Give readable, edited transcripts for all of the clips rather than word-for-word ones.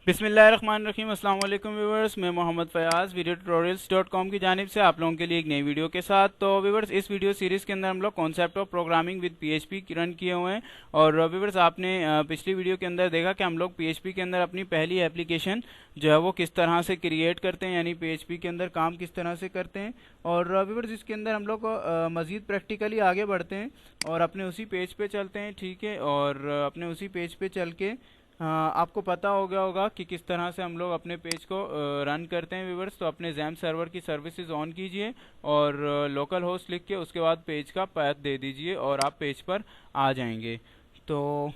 बिस्मिल्लाहिर्रहमानिर्रहीम। अस्सलाम वालेकुम व्यूवर्स, मैं मोहम्मद फ़याज़ वीडियो ट्यूटोरियल्स.com की जानिब से आप लोगों के लिए एक नई वीडियो के साथ। तो व्यूवर्स, इस वीडियो सीरीज़ के अंदर हम लोग concept of programming with PHP run किए हुए हैं। और व्यूवर्स, आपने पिछली वीडियो के अंदर देखा कि हम लोग पीएचपी के अंदर अपनी पहली एप्लीकेशन जो है वो किस तरह से क्रिएट करते हैं, यानी पीएचपी के अंदर काम किस तरह से करते हैं। और व्यूवर्स, इसके अंदर हम लोग मज़ीद प्रैक्टिकली आगे बढ़ते हैं और अपने उसी पेज पे चलते हैं, ठीक है। और अपने उसी पेज पे चल के आपको पता हो गया होगा कि किस तरह से हम लोग अपने पेज को रन करते हैं व्यूवर्स। तो अपने जैम सर्वर की सर्विसेज ऑन कीजिए और लोकल होस्ट लिख के उसके बाद पेज का पाथ दे दीजिए और आप पेज पर आ जाएंगे। तो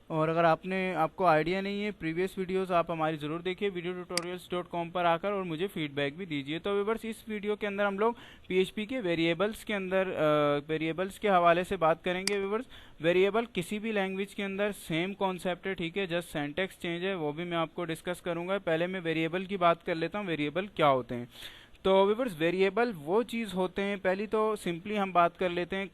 और अगर आपको आइडिया नहीं है प्रीवियस वीडियोस, आप हमारी ज़रूर देखिए वीडियो ट्यूटोरियल्स.com पर आकर, और मुझे फीडबैक भी दीजिए। तो व्यूअर्स, इस वीडियो के अंदर हम लोग पीएचपी के वेरिएबल्स के अंदर वेरिएबल्स के हवाले से बात करेंगे व्यूअर्स। वेरिएबल किसी भी लैंग्वेज के अंदर सेम कॉन्सेप्ट है, ठीक है, जस्ट सेंटेक्स चेंज है, वो भी मैं आपको डिस्कस करूंगा। पहले मैं वेरिएबल की बात कर लेता हूँ, वेरिएबल क्या होते हैं। तो व्यूअर्स, वेरिएबल वो चीज़ होते हैं, पहली तो सिंपली हम बात कर लेते हैं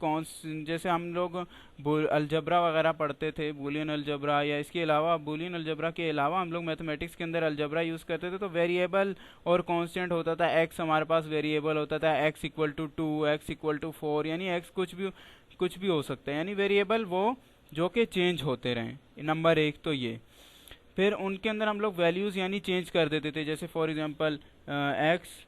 जैसे हम लोग अलजबरा वगैरह पढ़ते थे, बूलियन अलजबरा, या इसके अलावा बूलियन अलजबरा के अलावा हम लोग मैथमेटिक्स के अंदर अलजबरा यूज़ करते थे। तो वेरिएबल और कांस्टेंट होता था, एक्स हमारे पास वेरिएबल होता था, X equal to 2, X equal to 4, यानी एक्स कुछ भी हो सकता है, यानी वेरिएबल वो जो कि चेंज होते रहें। नंबर एक तो ये। फिर उनके अंदर हम लोग वैल्यूज़ यानी चेंज कर देते थे, जैसे for example X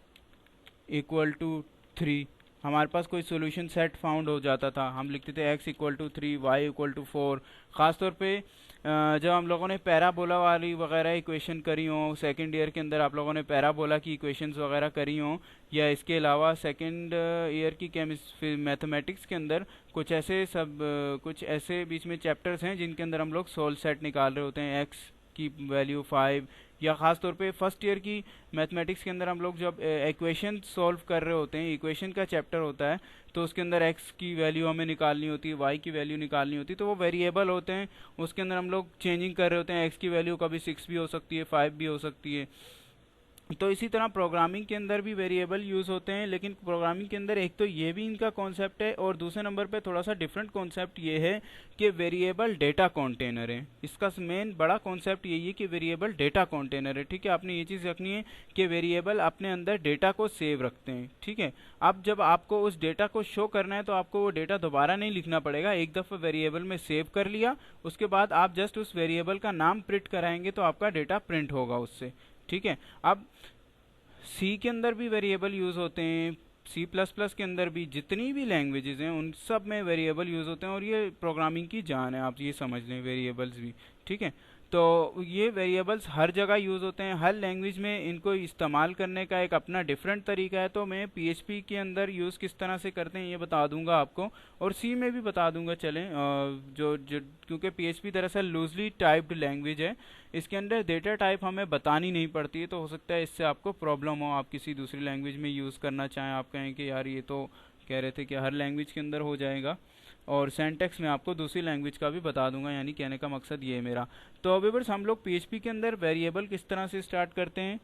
equal to 3, हमारे पास कोई सोल्यूशन सेट फाउंड हो जाता था, हम लिखते थे x equal to 3, Y equal to 4। ख़ासतौर पे जब हम लोगों ने पैराबोला वाली वगैरह इक्वेशन करी हो, सेकंड ईयर के अंदर आप लोगों ने पैराबोला की इक्वेशंस वगैरह करी हो, या इसके अलावा सेकंड ईयर की केमिस्ट्री मैथमेटिक्स के अंदर कुछ ऐसे बीच में चैप्टर्स हैं जिनके अंदर हम लोग सोल सेट निकाल रहे होते हैं, x की वैल्यू 5, या ख़ास तौर पे फर्स्ट ईयर की मैथमेटिक्स के अंदर हम लोग जब इक्वेशन सॉल्व कर रहे होते हैं, इक्वेशन का चैप्टर होता है, तो उसके अंदर x की वैल्यू हमें निकालनी होती है, y की वैल्यू निकालनी होती है। तो वो वेरिएबल होते हैं, उसके अंदर हम लोग चेंजिंग कर रहे होते हैं, x की वैल्यू कभी 6 भी हो सकती है, 5 भी हो सकती है। तो इसी तरह प्रोग्रामिंग के अंदर भी वेरिएबल यूज़ होते हैं, लेकिन प्रोग्रामिंग के अंदर एक तो ये भी इनका कॉन्सेप्ट है, और दूसरे नंबर पे थोड़ा सा डिफरेंट कॉन्सेप्ट ये है कि वेरिएबल डेटा कंटेनर है। इसका मेन बड़ा कॉन्सेप्ट यही है कि वेरिएबल डेटा कंटेनर है, ठीक है। आपने ये चीज़ रखनी है कि वेरिएबल अपने अंदर डेटा को सेव रखते हैं, ठीक है। अब जब आपको उस डेटा को शो करना है तो आपको वो डेटा दोबारा नहीं लिखना पड़ेगा, एक दफ़ा वेरिएबल में सेव कर लिया, उसके बाद आप जस्ट उस वेरिएबल का नाम प्रिंट कराएंगे तो आपका डेटा प्रिंट होगा उससे, ठीक है। अब सी के अंदर भी वेरिएबल यूज़ होते हैं, सी प्लस प्लस के अंदर भी, जितनी भी लैंग्वेजेस हैं उन सब में वेरिएबल यूज़ होते हैं, और ये प्रोग्रामिंग की जान है, आप ये समझ लें, वेरिएबल्स भी, ठीक है। तो ये वेरिएबल्स हर जगह यूज़ होते हैं, हर लैंग्वेज में इनको इस्तेमाल करने का एक अपना डिफरेंट तरीका है। तो मैं पीएचपी के अंदर यूज़ किस तरह से करते हैं ये बता दूंगा आपको, और सी में भी बता दूंगा, चलें। क्योंकि पीएचपी दरअसल लूजली टाइप्ड लैंग्वेज है, इसके अंदर डेटा टाइप हमें बतानी नहीं पड़ती है, तो हो सकता है इससे आपको प्रॉब्लम हो, आप किसी दूसरी लैंग्वेज में यूज़ करना चाहें, आप कहें कि यार ये तो कह रहे थे कि हर लैंग्वेज के अंदर हो जाएगा, और सेंटेक्स में आपको दूसरी लैंग्वेज का भी बता दूंगा, यानी कहने का मकसद ये है मेरा। तो व्यूअर्स, हम लोग पीएचपी के अंदर वेरिएबल किस तरह से स्टार्ट करते हैं,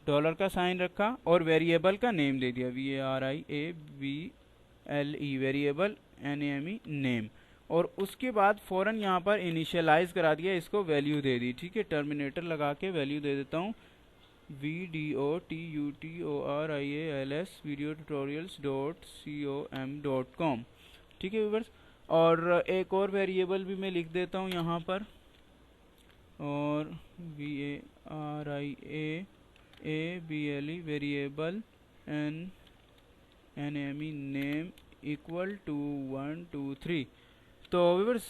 डॉलर का साइन रखा और वेरिएबल का नेम दे दिया, VARIABLE, वेरिएबल NAME, नेम, और उसके बाद फ़ौरन यहाँ पर इनिशियलाइज करा दिया, इसको वैल्यू दे दी, ठीक है। टर्मिनेटर लगा के वैल्यू दे देता हूँ, VDOTUTORIALS वीडियो tutorials.com, ठीक है व्यूअर्स। और एक और वेरिएबल भी मैं लिख देता हूँ यहाँ पर, और VARIABLE variable NAME, name equal to 1 2 3। तो व्यूअर्स,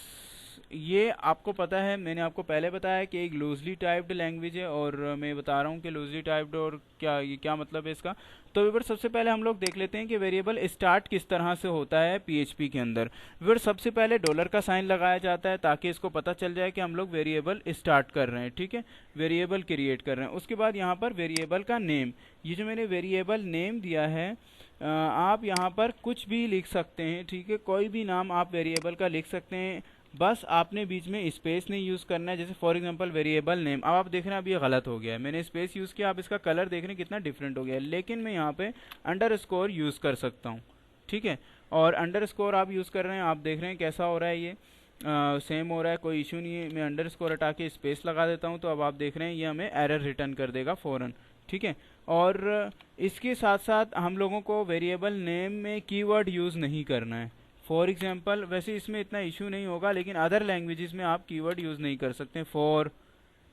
ये आपको पता है, मैंने आपको पहले बताया कि एक लूजली टाइप्ड लैंग्वेज है, और मैं बता रहा हूँ कि लूजली टाइप्ड और क्या मतलब है इसका। तो व्यूअर्स, सबसे पहले हम लोग देख लेते हैं कि वेरिएबल स्टार्ट किस तरह से होता है पीएचपी के अंदर। व्यूअर्स, सबसे पहले डॉलर का साइन लगाया जाता है ताकि इसको पता चल जाए कि हम लोग वेरिएबल स्टार्ट कर रहे हैं, ठीक है, वेरिएबल क्रिएट कर रहे हैं। उसके बाद यहाँ पर वेरिएबल का नेम, ये जो मैंने वेरिएबल नेम दिया है, आप यहाँ पर कुछ भी लिख सकते हैं, ठीक है, कोई भी नाम आप वेरिएबल का लिख सकते हैं, बस आपने बीच में स्पेस नहीं यूज़ करना है। जैसे फॉर एग्जांपल वेरिएबल नेम, अब आप देख रहे हैं अब ये गलत हो गया है, मैंने स्पेस यूज़ किया, आप इसका कलर देख रहे हैं कितना डिफरेंट हो गया है, लेकिन मैं यहाँ पे अंडरस्कोर यूज़ कर सकता हूँ, ठीक है। और अंडरस्कोर आप यूज़ कर रहे हैं, आप देख रहे हैं कैसा हो रहा है ये। सेम हो रहा है, कोई इशू नहीं है। मैं अंडरस्कोर हटा के स्पेस लगा देता हूँ, तो अब आप देख रहे हैं ये हमें एरर रिटर्न कर देगा फ़ौरन, ठीक है। और इसके साथ साथ हम लोगों को वेरिएबल नेम में कीवर्ड यूज़ नहीं करना है। फॉर एग्जांपल, वैसे इसमें इतना इशू नहीं होगा, लेकिन अदर लैंग्वेजेस में आप कीवर्ड यूज़ नहीं कर सकते। फॉर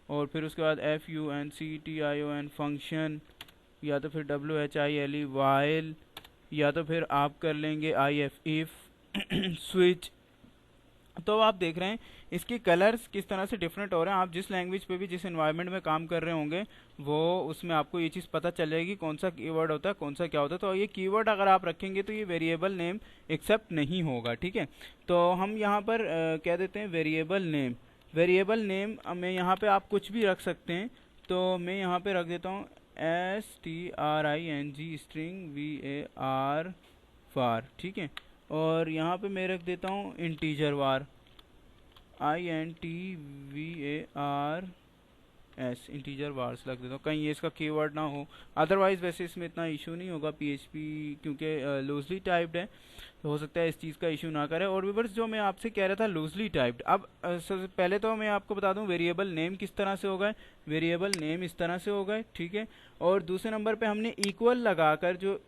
और फिर उसके बाद FUNCTION फंक्शन, या तो फिर WHILE वाइल, या तो फिर आप कर लेंगे IF इफ स्विच। तो आप देख रहे हैं इसके कलर्स किस तरह से डिफरेंट हो रहे हैं। आप जिस लैंग्वेज पे भी जिस एनवायरनमेंट में काम कर रहे होंगे वो उसमें आपको ये चीज़ पता चल जाएगी कौन सा कीवर्ड होता है, कौन सा क्या होता है। तो ये कीवर्ड अगर आप रखेंगे तो ये वेरिएबल नेम एक्सेप्ट नहीं होगा, ठीक है। तो हम यहाँ पर कह देते हैं वेरिएबल नेम। वेरिएबल नेम में यहाँ पे आप कुछ भी रख सकते हैं। तो मैं यहाँ पे रख देता हूँ STRING स्ट्रिंग VAR वार, ठीक है। और यहाँ पे मैं रख देता हूँ इंटीजर वार, INTVARS, इंटीजर वार्स रख देता हूँ, कहीं ये इसका कीवर्ड ना हो। अदरवाइज वैसे इसमें इतना इशू नहीं होगा, PHP क्योंकि लूजली टाइप्ड है, तो हो सकता है इस चीज़ का इशू ना करे। और व्यूअर्स, जो मैं आपसे कह रहा था लूजली टाइप्ड, अब सबसे पहले तो मैं आपको बता दूं वेरिएबल नेम किस तरह से होगा। वेरिएबल नेम इस तरह से होगा, ठीक है। और दूसरे नंबर पे हमने इक्वल लगाकर जो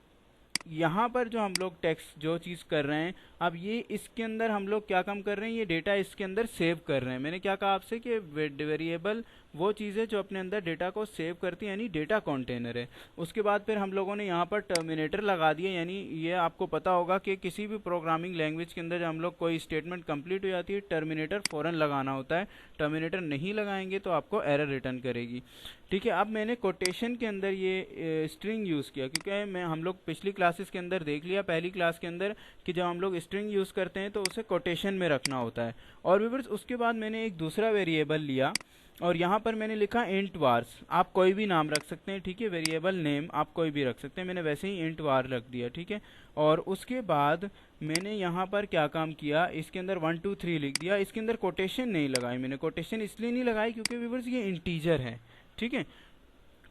यहाँ पर जो हम लोग टेक्स्ट जो चीज़ कर रहे हैं, अब ये इसके अंदर हम लोग क्या काम कर रहे हैं, ये डेटा इसके अंदर सेव कर रहे हैं। मैंने क्या कहा आपसे कि वेरिएबल वो चीज़ है जो अपने अंदर डेटा को सेव करती है, यानी डेटा कंटेनर है। उसके बाद फिर हम लोगों ने यहाँ पर टर्मिनेटर लगा दिया, यानी ये आपको पता होगा कि किसी भी प्रोग्रामिंग लैंग्वेज के अंदर जब हम लोग कोई स्टेटमेंट कंप्लीट हो जाती है, टर्मिनेटर फ़ौरन लगाना होता है। टर्मिनेटर नहीं लगाएंगे तो आपको एरर रिटर्न करेगी, ठीक है। अब मैंने कोटेशन के अंदर ये स्ट्रिंग यूज़ किया, क्योंकि मैं हम लोग पिछली क्लासेस के अंदर देख लिया, पहली क्लास के अंदर, कि जब हम लोग स्ट्रिंग यूज़ करते हैं तो उसे कोटेशन में रखना होता है। और व्यूअर्स, उसके बाद मैंने एक दूसरा वेरिएबल लिया और यहाँ पर मैंने लिखा इंट वार्स। आप कोई भी नाम रख सकते हैं, ठीक है। वेरिएबल नेम आप कोई भी रख सकते हैं, मैंने वैसे ही इंट वार रख दिया, ठीक है। और उसके बाद मैंने यहाँ पर क्या काम किया, इसके अंदर 1 2 3 लिख दिया। इसके अंदर कोटेशन नहीं लगाई मैंने। कोटेशन इसलिए नहीं लगाई क्योंकि व्यूअर्स ये इंटीजर है, ठीक है।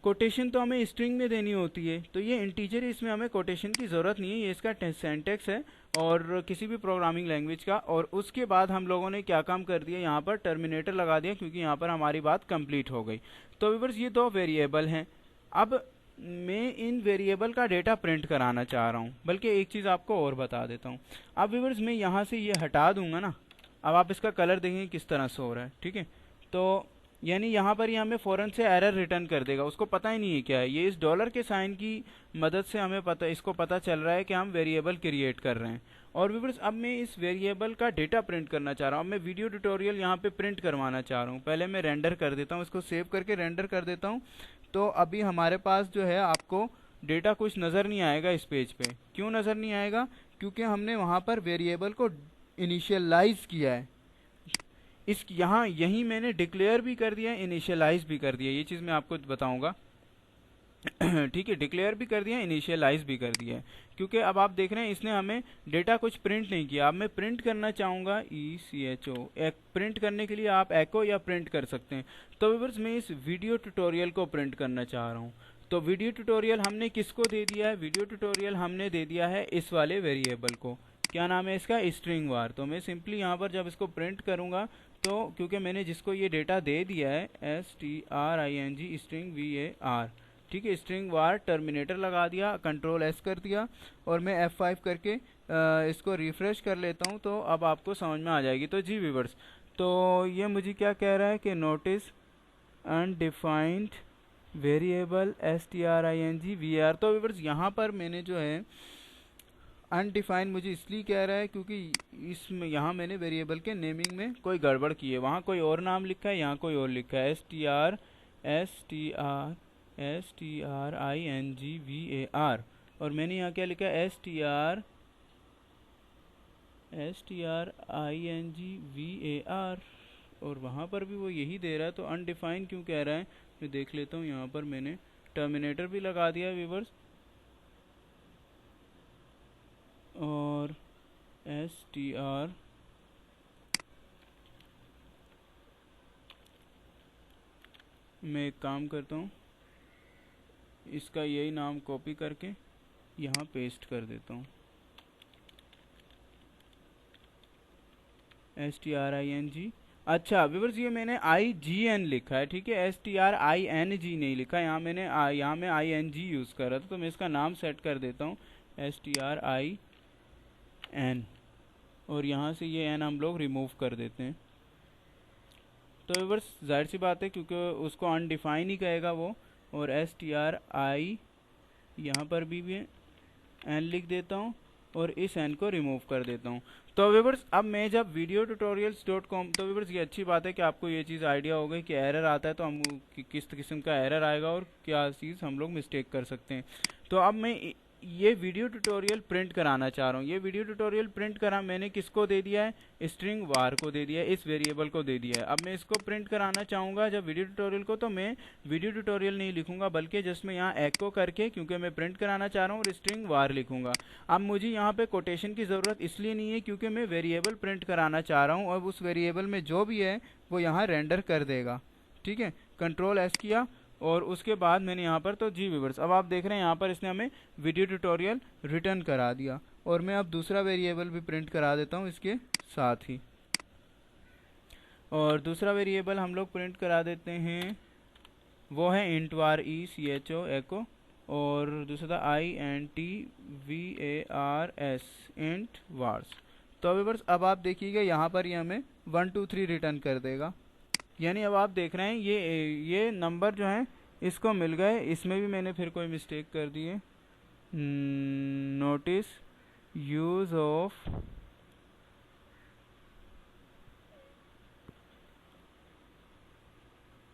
कोटेशन तो हमें स्ट्रिंग में देनी होती है, तो ये इंटीजर है, इसमें हमें कोटेशन की ज़रूरत नहीं है, ये इसका सिंटैक्स है और किसी भी प्रोग्रामिंग लैंग्वेज का। और उसके बाद हम लोगों ने क्या काम कर दिया, यहाँ पर टर्मिनेटर लगा दिया, क्योंकि यहाँ पर हमारी बात कंप्लीट हो गई। तो व्यूअर्स, ये दो वेरिएबल हैं। अब मैं इन वेरिएबल का डेटा प्रिंट कराना चाह रहा हूँ, बल्कि एक चीज़ आपको और बता देता हूँ। अब व्यूअर्स, मैं यहाँ से ये हटा दूंगा ना, अब आप इसका कलर देखेंगे किस तरह से हो रहा है, ठीक है। तो यानी यहाँ पर ये हमें फ़ौरन से एरर रिटर्न कर देगा, उसको पता ही नहीं है क्या है ये। इस डॉलर के साइन की मदद से हमें इसको पता चल रहा है कि हम वेरिएबल क्रिएट कर रहे हैं। और व्यूअर्स, अब मैं इस वेरिएबल का डेटा प्रिंट करना चाह रहा हूँ। अब मैं वीडियो ट्यूटोरियल यहाँ पे प्रिंट करवाना चाह रहा हूँ। पहले मैं रेंडर कर देता हूँ, इसको सेव करके रेंडर कर देता हूँ। तो अभी हमारे पास जो है आपको डेटा कुछ नज़र नहीं आएगा इस पेज पे। क्यों नज़र नहीं आएगा? क्योंकि हमने वहाँ पर वेरिएबल को इनिशियलाइज किया है। इस यहाँ यही मैंने डिक्लेयर भी कर दिया है, इनिशियलाइज भी कर दिया, ये चीज़ मैं आपको बताऊंगा। ठीक है, डिक्लेयर भी कर दिया, इनिशियलाइज भी कर दिया है, क्योंकि अब आप देख रहे हैं इसने हमें डेटा कुछ प्रिंट नहीं किया। अब मैं प्रिंट करना चाहूँगा, ECHO, प्रिंट करने के लिए आप एको या प्रिंट कर सकते हैं। तो व्यूअर्स, मैं इस वीडियो ट्यूटोरियल को प्रिंट करना चाह रहा हूँ। तो वीडियो ट्यूटोरियल हमने किसको दे दिया है? वीडियो ट्यूटोरियल हमने दे दिया है इस वाले वेरिएबल को। क्या नाम है इसका? स्ट्रिंग वार। तो मैं सिंपली यहाँ पर जब इसको प्रिंट करूँगा, तो क्योंकि मैंने जिसको ये डेटा दे दिया है STRING स्ट्रिंग VAR, ठीक है, स्ट्रिंग वार, टर्मिनेटर लगा दिया, कंट्रोल S कर दिया, और मैं F5 करके इसको रिफ्रेश कर लेता हूँ, तो अब आपको समझ में आ जाएगी। तो जी व्यूअर्स, तो ये मुझे क्या कह रहा है कि notice undefined variable STRING VAR। तो व्यूअर्स, यहाँ पर मैंने जो है अनडिफाइंड मुझे इसलिए कह रहा है क्योंकि इसमें यहाँ मैंने वेरिएबल के नेमिंग में कोई गड़बड़ की है। वहाँ कोई और नाम लिखा है, यहाँ कोई और लिखा है, STRING VAR, और मैंने यहाँ क्या लिखा है? STRING VAR, और वहाँ पर भी वो यही दे रहा है। तो अनडिफाइंड क्यों कह रहा है? मैं देख लेता हूँ। यहाँ पर मैंने टर्मिनेटर भी लगा दिया व्यूअर्स, और STR मैं एक काम करता हूँ, इसका यही नाम कॉपी करके यहाँ पेस्ट कर देता हूँ, STRING। अच्छा व्यूअर्स, ये मैंने IGN लिखा है, ठीक है, STRING नहीं लिखा यहाँ मैंने। यहाँ मैं ING यूज़ कर रहा था, तो मैं इसका नाम सेट कर देता हूँ STRIN, और यहाँ से ये N हम लोग रिमूव कर देते हैं। तो व्यूअर्स जाहिर सी बात है क्योंकि उसको अनडिफाइन ही कहेगा वो, और STRI यहाँ पर भी N लिख देता हूँ और इस N को रिमूव कर देता हूँ। तो व्यूअर्स अब मैं जब videotutorials.com, तो व्यूअर्स ये अच्छी बात है कि आपको ये चीज़ आइडिया हो गई कि एरर आता है तो हम किस किस्म का एरर आएगा और क्या चीज़ हम लोग मिस्टेक कर सकते हैं। तो अब मैं ये वीडियो ट्यूटोरियल प्रिंट कराना चाह रहा हूँ। ये वीडियो ट्यूटोरियल प्रिंट करा मैंने किसको दे दिया है, स्ट्रिंग वार को दे दिया है, इस वेरिएबल को दे दिया है। अब मैं इसको प्रिंट कराना चाहूँगा जब वीडियो ट्यूटोरियल को, तो मैं वीडियो ट्यूटोरियल नहीं लिखूंगा बल्कि जस्ट मैं यहाँ एको करके, क्योंकि मैं प्रिंट कराना चाह रहा हूँ, और स्ट्रिंग वार लिखूंगा। अब मुझे यहाँ पे कोटेशन की ज़रूरत इसलिए नहीं है क्योंकि मैं वेरिएबल प्रिंट कराना चाह रहा हूँ, और उस वेरिएबल में जो भी है वो यहाँ रेंडर कर देगा, ठीक है। कंट्रोल S किया और उसके बाद मैंने यहाँ पर, तो जी व्यूअर्स अब आप देख रहे हैं यहाँ पर इसने हमें वीडियो ट्यूटोरियल रिटर्न करा दिया। और मैं अब दूसरा वेरिएबल भी प्रिंट करा देता हूँ इसके साथ ही, और दूसरा वेरिएबल हम लोग प्रिंट करा देते हैं, वो है int var echo एको, और दूसरा था INTVARS int vars। तो व्यूअर्स अब आप देखिएगा यहाँ पर ये हमें 1 2 3 रिटर्न कर देगा। यानी अब आप देख रहे हैं ये नंबर जो हैं इसको मिल गए। इसमें भी मैंने फिर कोई मिस्टेक कर दी है, नोटिस यूज ऑफ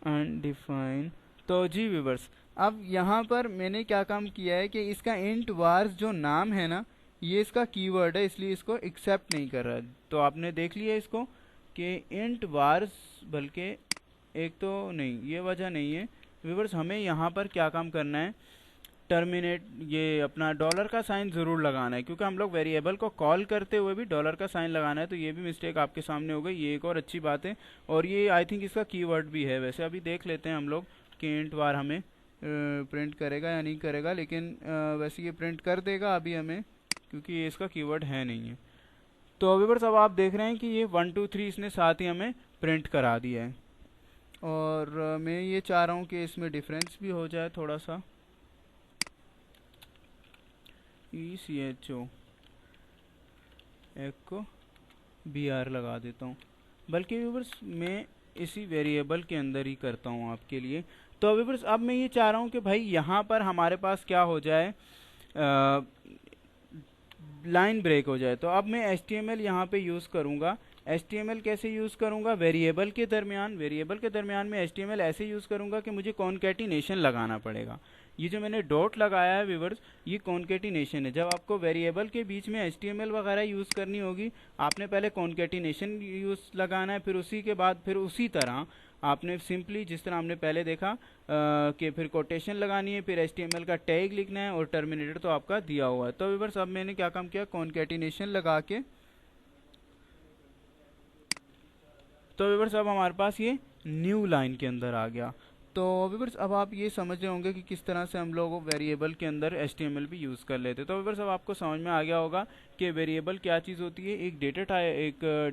अनडिफाइन। तो जी व्यूअर्स अब यहाँ पर मैंने क्या काम किया है कि इसका इंट वार्स जो नाम है ना, ये इसका कीवर्ड है, इसलिए इसको एक्सेप्ट नहीं कर रहा। तो आपने देख लिया इसको कि इंट वार्स, बल्कि एक तो नहीं, ये वजह नहीं है व्यूअर्स। हमें यहाँ पर क्या काम करना है, टर्मिनेट, ये अपना डॉलर का साइन ज़रूर लगाना है, क्योंकि हम लोग वेरिएबल को कॉल करते हुए भी डॉलर का साइन लगाना है। तो ये भी मिस्टेक आपके सामने हो गई, ये एक और अच्छी बात है। और ये आई थिंक इसका कीवर्ड भी है। वैसे अभी देख लेते हैं हम लोग कि इंट वार हमें प्रिंट करेगा या नहीं करेगा, लेकिन वैसे ये प्रिंट कर देगा अभी हमें, क्योंकि ये इसका कीवर्ड है नहीं है। तो व्यूअर्स अब आप देख रहे हैं कि ये 1 2 3 इसने साथ ही हमें प्रिंट करा दिया है। और मैं ये चाह रहा हूँ कि इसमें डिफरेंस भी हो जाए थोड़ा सा, ECHO एको BR लगा देता हूँ, बल्कि व्यूअर्स मैं इसी वेरिएबल के अंदर ही करता हूँ आपके लिए। तो व्यूअर्स अब मैं ये चाह रहा हूँ कि भाई यहाँ पर हमारे पास क्या हो जाए, लाइन ब्रेक हो जाए। तो अब मैं HTML यहाँ पे यूज़ करूँगा। HTML कैसे यूज़ करूँगा, वेरिएबल के दरमियान में HTML ऐसे यूज़ करूँगा कि मुझे कॉन्केटिनेशन लगाना पड़ेगा। ये जो मैंने डॉट लगाया है व्यूअर्स, ये कॉन्केटिनेशन है। जब आपको वेरिएबल के बीच में HTML वगैरह यूज़ करनी होगी, आपने पहले कॉन्केटिनेशन यूज़ लगाना है, फिर उसी के बाद फिर उसी तरह आपने सिंपली जिस तरह हमने पहले देखा कि फिर कोटेशन लगानी है, फिर HTML का टैग लिखना है, और टर्मिनेटर तो आपका दिया हुआ है। तो व्यूअर्स अब मैंने क्या काम किया, कॉन्केटिनेशन लगा के, तो व्यूअर्स अब हमारे पास ये न्यू लाइन के अंदर आ गया। तो व्यूअर्स अब आप ये समझ रहे होंगे कि किस तरह से हम लोग वेरिएबल के अंदर HTML भी यूज़ कर लेते हैं। तो व्यूअर्स अब आपको समझ में आ गया होगा कि वेरिएबल क्या चीज़ होती है। एक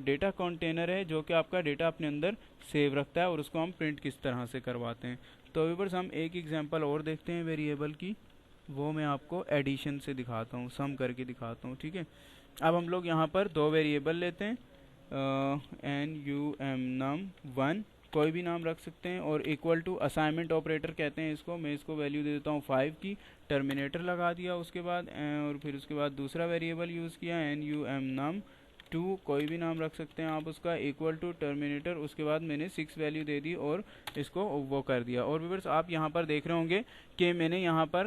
डेटा कंटेनर है जो कि आपका डेटा अपने अंदर सेव रखता है, और उसको हम प्रिंट किस तरह से करवाते हैं। तो व्यूअर्स हम एक एग्जाम्पल और देखते हैं वेरिएबल की, वो मैं आपको एडिशन से दिखाता हूँ, सम करके दिखाता हूँ, ठीक है। अब हम लोग यहाँ पर दो वेरिएबल लेते हैं, num1, कोई भी नाम रख सकते हैं, और इक्वल टू असाइनमेंट ऑपरेटर कहते हैं इसको। मैं इसको वैल्यू दे देता हूँ 5 की, टर्मिनेटर लगा दिया उसके बाद, और फिर उसके बाद दूसरा वेरिएबल यूज़ किया num2, कोई भी नाम रख सकते हैं आप उसका, इक्वल टू टर्मिनेटर, उसके बाद मैंने 6 वैल्यू दे दी और इसको वो कर दिया। और व्यूअर्स आप यहाँ पर देख रहे होंगे कि मैंने यहाँ पर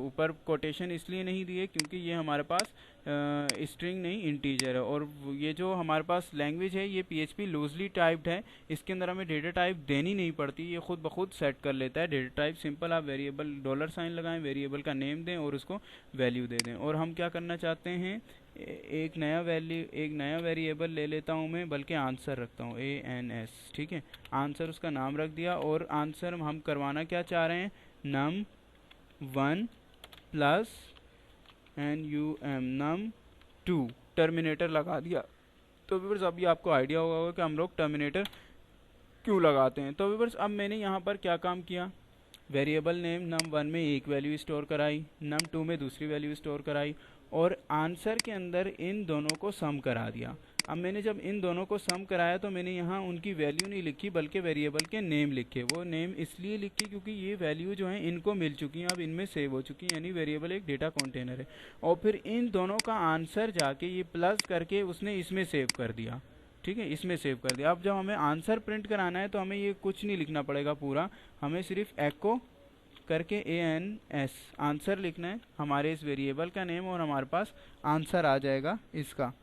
ऊपर कोटेशन इसलिए नहीं दिए क्योंकि ये हमारे पास स्ट्रिंग नहीं इंटीजर है, और ये जो हमारे पास लैंग्वेज है ये PHP लूजली टाइप्ड है, इसके अंदर हमें डेटा टाइप देनी नहीं पड़ती, ये खुद ब खुद सेट कर लेता है डेटा टाइप। सिंपल आप वेरिएबल डॉलर साइन लगाएं, वेरिएबल का नेम दें और उसको वैल्यू दे दें। और हम क्या करना चाहते हैं, एक नया वेरिएबल ले लेता हूँ मैं, बल्कि आंसर रखता हूँ ANS, ठीक है, आंसर उसका नाम रख दिया। और आंसर हम करवाना क्या चाह रहे हैं, num1 प्लस num2, टर्मिनेटर लगा दिया। तो व्यूअर्स अभी आपको आइडिया होगा कि हम लोग टर्मिनेटर क्यों लगाते हैं। तो व्यूअर्स अब मैंने यहाँ पर क्या काम किया, वेरिएबल नेम num1 में एक वैल्यू स्टोर कराई, num2 में दूसरी वैल्यू स्टोर कराई और आंसर के अंदर इन दोनों को सम करा दिया। अब मैंने जब इन दोनों को सम कराया तो मैंने यहाँ उनकी वैल्यू नहीं लिखी बल्कि वेरिएबल के नेम लिखे। वो नेम इसलिए लिखी क्योंकि ये वैल्यू जो है इनको मिल चुकी हैं, अब इनमें सेव हो चुकी हैं, यानी वेरिएबल एक डेटा कंटेनर है। और फिर इन दोनों का आंसर जाके ये प्लस करके उसने इसमें सेव कर दिया, ठीक है, इसमें सेव कर दिया। अब जब हमें आंसर प्रिंट कराना है तो हमें ये कुछ नहीं लिखना पड़ेगा पूरा, हमें सिर्फ एको करके ANS आंसर लिखना है, हमारे इस वेरिएबल का नेम, और हमारे पास आंसर आ जाएगा, इसका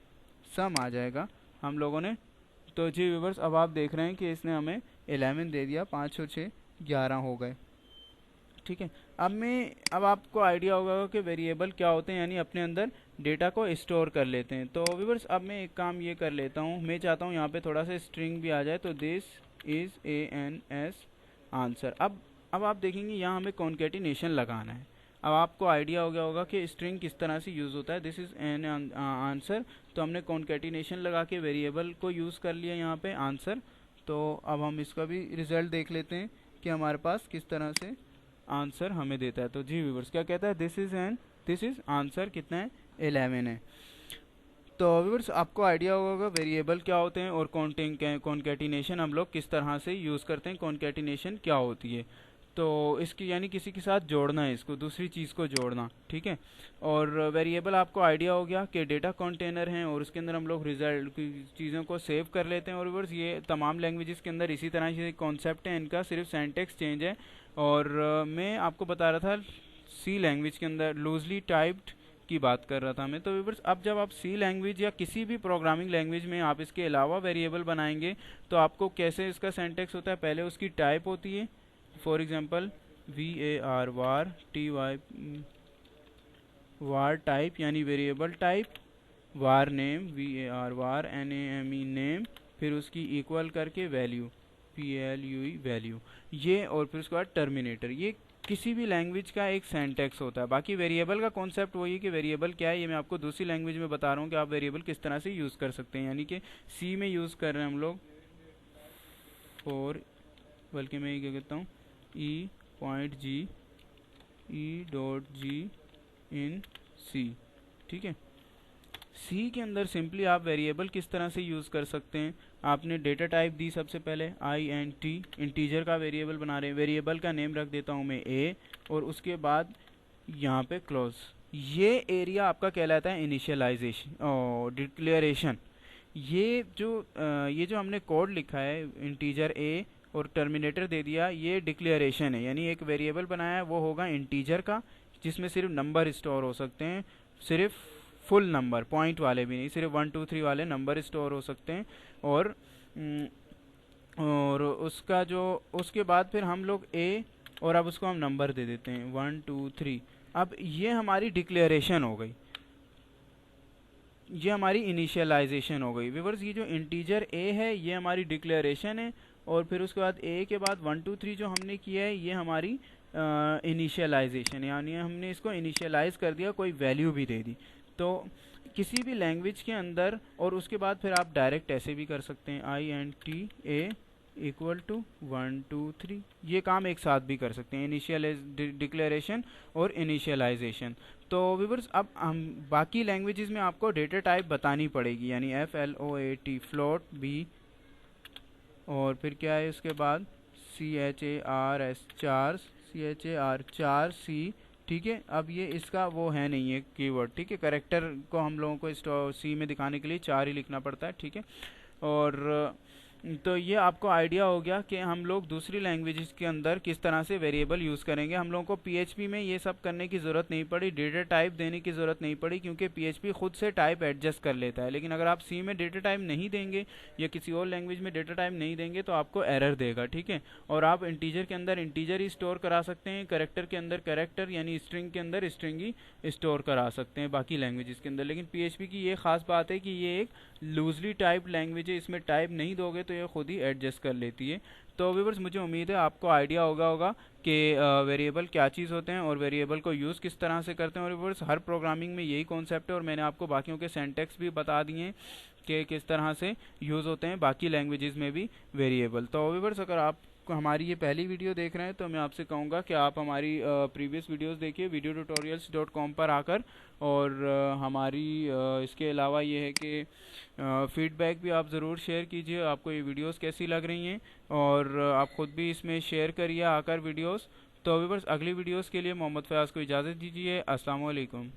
सम आ जाएगा हम लोगों ने। तो जी व्यूअर्स अब आप देख रहे हैं कि इसने हमें 11 दे दिया, 5 और 6 11 हो गए, ठीक है। अब आपको आइडिया होगा कि वेरिएबल क्या होते हैं, यानी अपने अंदर डेटा को स्टोर कर लेते हैं। तो व्यूअर्स अब मैं एक काम ये कर लेता हूँ, मैं चाहता हूँ यहाँ पे थोड़ा सा स्ट्रिंग भी आ जाए, तो दिस इज ANS आंसर। अब आप देखेंगे यहाँ हमें कॉन्केटिनेशन लगाना है। अब आपको आइडिया हो गया होगा कि स्ट्रिंग किस तरह से यूज़ होता है, दिस इज एन आंसर। तो हमने कॉन्केटिनेशन लगा के वेरिएबल को यूज़ कर लिया यहाँ पे आंसर। तो अब हम इसका भी रिजल्ट देख लेते हैं कि हमारे पास किस तरह से आंसर हमें देता है। तो जी व्यूअर्स क्या कहता है, दिस इज आंसर कितना है, 11 है। तो व्यूअर्स आपको आइडिया होगा वेरिएबल क्या होते हैं और कॉन्केटिनेशन हम लोग किस तरह से यूज़ करते हैं, कॉन्केटिनेशन क्या होती है। तो इसकी यानी किसी के साथ जोड़ना है, इसको दूसरी चीज़ को जोड़ना, ठीक है। और वेरिएबल आपको आइडिया हो गया कि डेटा कंटेनर हैं और उसके अंदर हम लोग रिजल्ट की चीज़ों को सेव कर लेते हैं। और व्यूअर्स ये तमाम लैंग्वेजेस के अंदर इसी तरह से कॉन्सेप्ट है, इनका सिर्फ सिंटैक्स चेंज है। और मैं आपको बता रहा था सी लैंग्वेज के अंदर लूजली टाइप्ड की बात कर रहा था मैं। तो व्यूअर्स अब जब आप सी लैंग्वेज या किसी भी प्रोग्रामिंग लैंग्वेज में आप इसके अलावा वेरिएबल बनाएंगे तो आपको कैसे इसका सिंटैक्स होता है, पहले उसकी टाइप होती है, for example VAR war TY war type यानी वेरिएबल टाइप, वार नेम VAR वार NAME नेम, फिर उसकी इक्वल करके वैल्यू PLUE वैल्यू, ये, और फिर उसके बाद टर्मिनेटर। ये किसी भी लैंग्वेज का एक सिंटैक्स होता है। बाकी वेरिएबल का कॉन्सेप्ट वही है कि वेरिएबल क्या है, ये मैं आपको दूसरी लैंग्वेज में बता रहा हूँ कि आप वेरिएबल किस तरह से यूज़ कर सकते हैं। यानी कि सी में यूज़ कर रहे हैं हम लोग फॉर, बल्कि मैं ये क्या कहता हूँ E.G E.G इन सी, ठीक है। सी के अंदर सिंपली आप वेरिएबल किस तरह से यूज़ कर सकते हैं, आपने डेटा टाइप दी सबसे पहले INT, इंटीजर का वेरिएबल बना रहे हैं, वेरिएबल का नेम रख देता हूँ मैं A, और उसके बाद यहाँ पे क्लोज। ये एरिया आपका कहलाता है इनिशियलाइजेशन और डिक्लेरेशन। ये जो हमने कोड लिखा है इंटीजर A और टर्मिनेटर दे दिया, ये डिक्लेरेशन है, यानी एक वेरिएबल बनाया है वो होगा इंटीजर का जिसमें सिर्फ नंबर स्टोर हो सकते हैं, सिर्फ फुल नंबर, पॉइंट वाले भी नहीं, सिर्फ 1 2 3 वाले नंबर स्टोर हो सकते हैं। और उसका जो उसके बाद फिर हम लोग A, और अब उसको हम नंबर दे देते हैं 1 2 3। अब ये हमारी डिक्लेरेशन हो गई, ये हमारी इनिशियलाइजेशन हो गई। व्यूअर्स ये जो इंटीजर A है ये हमारी डिक्लेरेशन है, और फिर उसके बाद A के बाद 1 2 3 जो हमने किया है ये हमारी इनिशियलाइजेशन, यानी हमने इसको इनिशियलाइज कर दिया, कोई वैल्यू भी दे दी। तो किसी भी लैंग्वेज के अंदर, और उसके बाद फिर आप डायरेक्ट ऐसे भी कर सकते हैं INT A इक्वल टू 1 2 3, ये काम एक साथ भी कर सकते हैं, इनिशियलाइज डिक्लेरेशन और इनिशियलाइजेशन। तो व्यूअर्स अब हम बाकी लैंग्वेजेस में आपको डेटा टाइप बतानी पड़ेगी, यानी FLOAT फ्लोट B, और फिर क्या है उसके बाद CHAR 4 C, ठीक है। अब ये इसका वो है नहीं है कीवर्ड, ठीक है, कैरेक्टर को हम लोगों को सी में दिखाने के लिए 4 ही लिखना पड़ता है, ठीक है। और तो ये आपको आइडिया हो गया कि हम लोग दूसरी लैंग्वेजेस के अंदर किस तरह से वेरिएबल यूज़ करेंगे। हम लोगों को PHP में ये सब करने की ज़रूरत नहीं पड़ी, डेटा टाइप देने की ज़रूरत नहीं पड़ी, क्योंकि PHP खुद से टाइप एडजस्ट कर लेता है। लेकिन अगर आप सी में डेटा टाइप नहीं देंगे या किसी और लैंग्वेज में डेटा टाइप नहीं देंगे तो आपको एरर देगा, ठीक है। और आप इंटीजर के अंदर इंटीजर ही स्टोर करा सकते हैं, कैरेक्टर के अंदर कैरेक्टर यानी स्ट्रिंग के अंदर स्ट्रिंग ही स्टोर करा सकते हैं बाकी लैंग्वेजेस के अंदर। लेकिन PHP की ये खास बात है कि ये एक लूजली टाइप लैंग्वेज है, इसमें टाइप नहीं दोगे तो ये खुद ही एडजस्ट कर लेती है। तो व्यूअर्स मुझे उम्मीद है आपको आइडिया होगा कि वेरिएबल क्या चीज़ होते हैं और वेरिएबल को यूज़ किस तरह से करते हैं। और व्यूअर्स हर प्रोग्रामिंग में यही कॉन्सेप्ट है, और मैंने आपको बाकियों के सिंटैक्स भी बता दिए हैं। कि किस तरह से यूज़ होते हैं बाकी लैंग्वेजेस में भी वेरिएबल। तो व्यूअर्स अगर आप हमारी ये पहली वीडियो देख रहे हैं तो मैं आपसे कहूँगा कि आप हमारी प्रीवियस वीडियोस देखिए videotutorials.com पर आकर। और हमारी इसके अलावा ये है कि फीडबैक भी आप ज़रूर शेयर कीजिए, आपको ये वीडियोस कैसी लग रही हैं, और आप ख़ुद भी इसमें शेयर करिए आकर वीडियोस। तो व्यूअर्स अगली वीडियोस के लिए मोहम्मद फयाज़ को इजाज़त दीजिए। अस्सलाम वालेकुम।